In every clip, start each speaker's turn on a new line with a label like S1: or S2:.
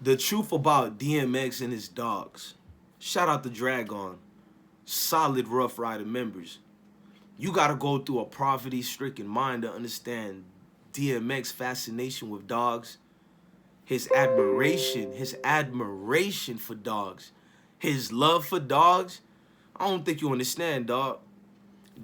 S1: The truth about DMX and his dogs. Shout out to Dragon. Solid Rough Rider members. You gotta go through a poverty-stricken mind to understand DMX fascination with dogs, his admiration for dogs, his love for dogs. I don't think you understand, dog.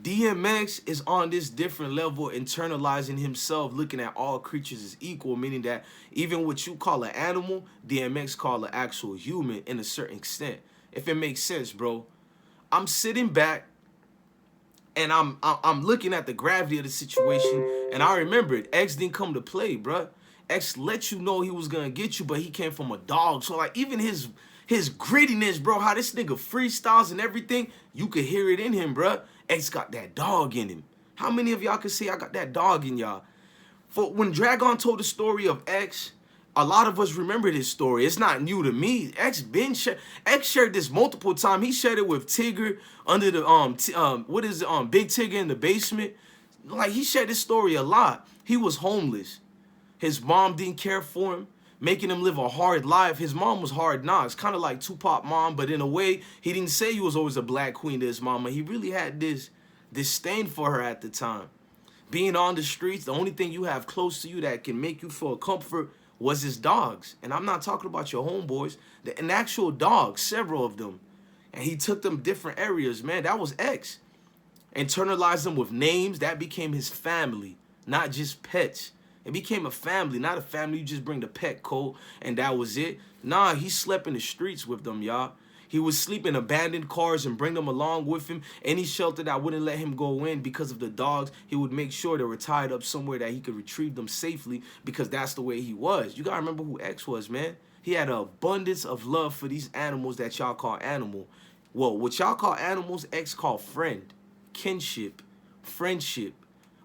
S1: DMX is on this different level, internalizing himself, looking at all creatures as equal, meaning that even what you call an animal, DMX call an actual human in a certain extent. If it makes sense, bro. I'm sitting back and I'm looking at the gravity of the situation, and I remember it. X didn't come to play, bruh. X let you know he was gonna get you, but he came from a dog. So like even his grittiness, bro, how this nigga freestyles and everything, you could hear it in him, bruh. X got that dog in him. How many of y'all can say I got that dog in y'all? For when Dragon told the story of X, a lot of us remember this story. It's not new to me. X shared this multiple times. He shared it with Tigger under the Big Tigger in the basement. Like he shared this story a lot. He was homeless. His mom didn't care for him, making him live a hard life. His mom was hard knocks, kind of like Tupac mom, but in a way, he didn't say he was always a black queen to his mama. He really had this disdain for her at the time. Being on the streets, the only thing you have close to you that can make you feel comfort was his dogs. And I'm not talking about your homeboys, an actual dog, several of them. And he took them different areas, man. That was X. Internalized them with names. That became his family, not just pets. It became a family, not a family you just bring the pet coat and that was it. Nah, he slept in the streets with them, y'all. He would sleep in abandoned cars and bring them along with him. Any shelter that wouldn't let him go in because of the dogs, he would make sure they were tied up somewhere that he could retrieve them safely because that's the way he was. You gotta remember who X was, man. He had an abundance of love for these animals that y'all call animal. Well, what y'all call animals, X called friend, kinship, friendship,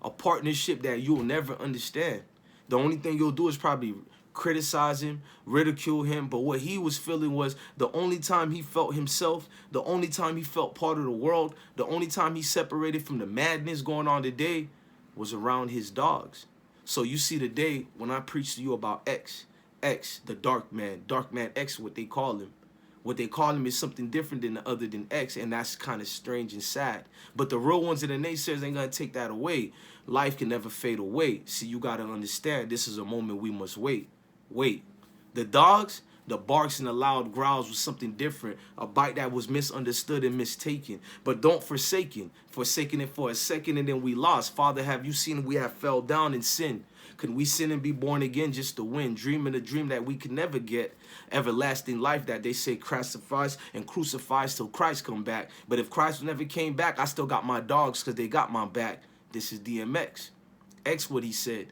S1: a partnership that you'll never understand. The only thing you'll do is probably criticize him, ridicule him, but what he was feeling was the only time he felt himself, the only time he felt part of the world, the only time he separated from the madness going on today was around his dogs. So you see today when I preach to you about X, the dark man X, what they call him. What they call him is something different than the other than X, and that's kind of strange and sad. But the real ones and the naysayers ain't gonna take that away. Life can never fade away. See, you gotta understand, this is a moment we must wait. Wait. The dogs, the barks and the loud growls was something different, a bite that was misunderstood and mistaken. But don't forsaken it for a second and then we lost. Father, have you seen we have fell down in sin? Can we sin and be born again just to win? Dreaming a dream that we can never get. Everlasting life that they say crucifies and crucifies till Christ come back. But if Christ never came back, I still got my dogs because they got my back. This is DMX. X what he said.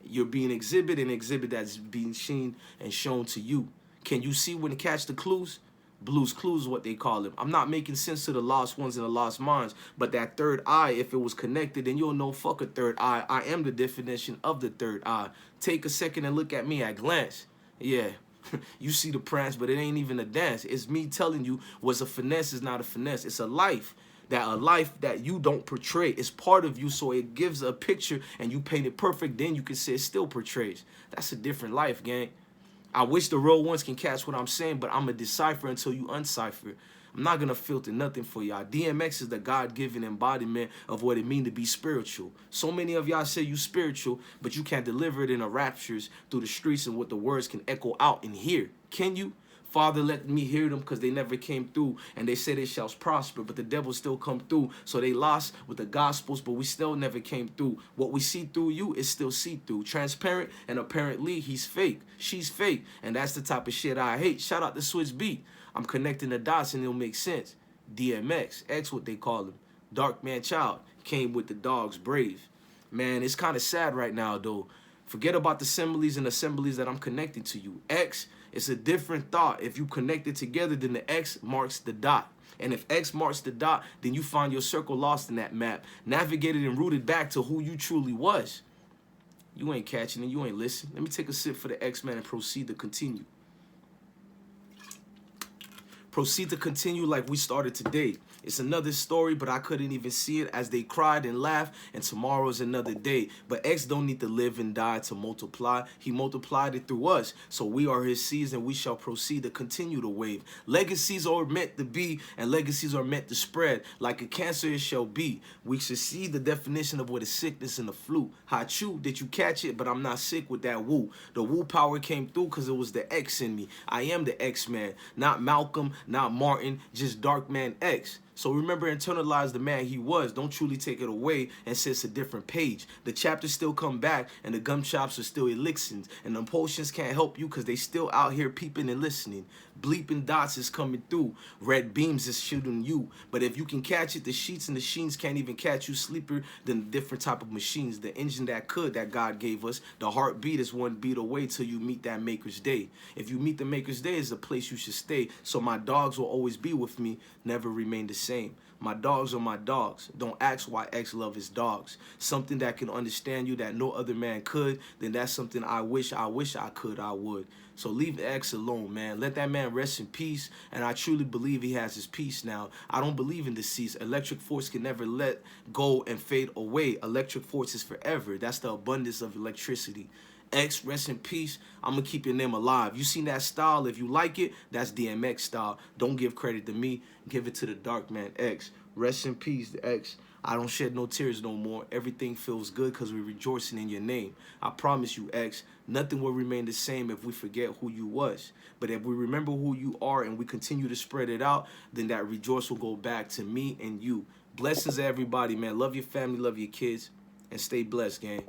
S1: You're being exhibited, an exhibit that's being seen and shown to you. Can you see when to catch the clues? Blues Clues is what they call them. I'm not making sense to the lost ones and the lost minds, but that third eye, if it was connected, then you'll know fuck a third eye. I am the definition of the third eye. Take a second and look at me at glance. Yeah, you see the prance, but it ain't even a dance. It's me telling you what's a finesse is not a finesse. It's a life that you don't portray. It's part of you, so it gives a picture and you paint it perfect, then you can say it still portrays. That's a different life, gang. I wish the real ones can catch what I'm saying, but I'm a decipher until you uncipher. I'm not gonna filter nothing for y'all. DMX is the God-given embodiment of what it means to be spiritual. So many of y'all say you spiritual, but you can't deliver it in the raptures through the streets and what the words can echo out and hear. Can you? Father, let me hear them because they never came through. And they said they shall prosper, but the devil still come through. So they lost with the gospels, but we still never came through. What we see through you is still see-through. Transparent, and apparently he's fake. She's fake. And that's the type of shit I hate. Shout out to Switch Beat. I'm connecting the dots and it'll make sense. DMX, X what they call him. Dark Man Child. Came with the dogs, brave. Man, it's kind of sad right now, though. Forget about the similes and assemblies that I'm connecting to you. X, it's a different thought. If you connect it together, then the X marks the dot. And if X marks the dot, then you find your circle lost in that map. Navigated and rooted back to who you truly was. You ain't catching it. You ain't listening. Let me take a sip for the X-Man and proceed to continue. Proceed to continue like we started today. It's another story, but I couldn't even see it as they cried and laughed, and tomorrow's another day. But X don't need to live and die to multiply. He multiplied it through us, so we are his seeds, and we shall proceed to continue the wave. Legacies are meant to be, and legacies are meant to spread. Like a cancer, it shall be. We should see the definition of what is sickness and the flu. How true did you catch it? But I'm not sick with that woo. The woo power came through because it was the X in me. I am the X-Man, not Malcolm, not Martin, just Dark Man X. So remember, internalize the man he was. Don't truly take it away and say it's a different page. The chapters still come back, and the gum chops are still elixirs. And the potions can't help you because they still out here peeping and listening. Bleeping dots is coming through. Red beams is shooting you. But if you can catch it, the sheets and the sheens can't even catch you. Sleeper than a different type of machines. The engine that could, that God gave us. The heartbeat is one beat away till you meet that Maker's Day. If you meet the Maker's Day, is the place you should stay. So my dogs will always be with me, never remain the same. My dogs are my dogs. Don't ask why X love his dogs. Something that can understand you that no other man could, then that's something I wish I could, I would. So leave X alone, man. Let that man rest in peace. And I truly believe he has his peace now. I don't believe in deceased. Electric force can never let go and fade away. Electric force is forever. That's the abundance of electricity. X, rest in peace. I'm going to keep your name alive. You seen that style? If you like it, that's DMX style. Don't give credit to me. Give it to the Dark Man X. Rest in peace, X. I don't shed no tears no more. Everything feels good because we're rejoicing in your name. I promise you, X, nothing will remain the same if we forget who you was. But if we remember who you are and we continue to spread it out, then that rejoice will go back to me and you. Blessings, everybody, man. Love your family, love your kids, and stay blessed, gang.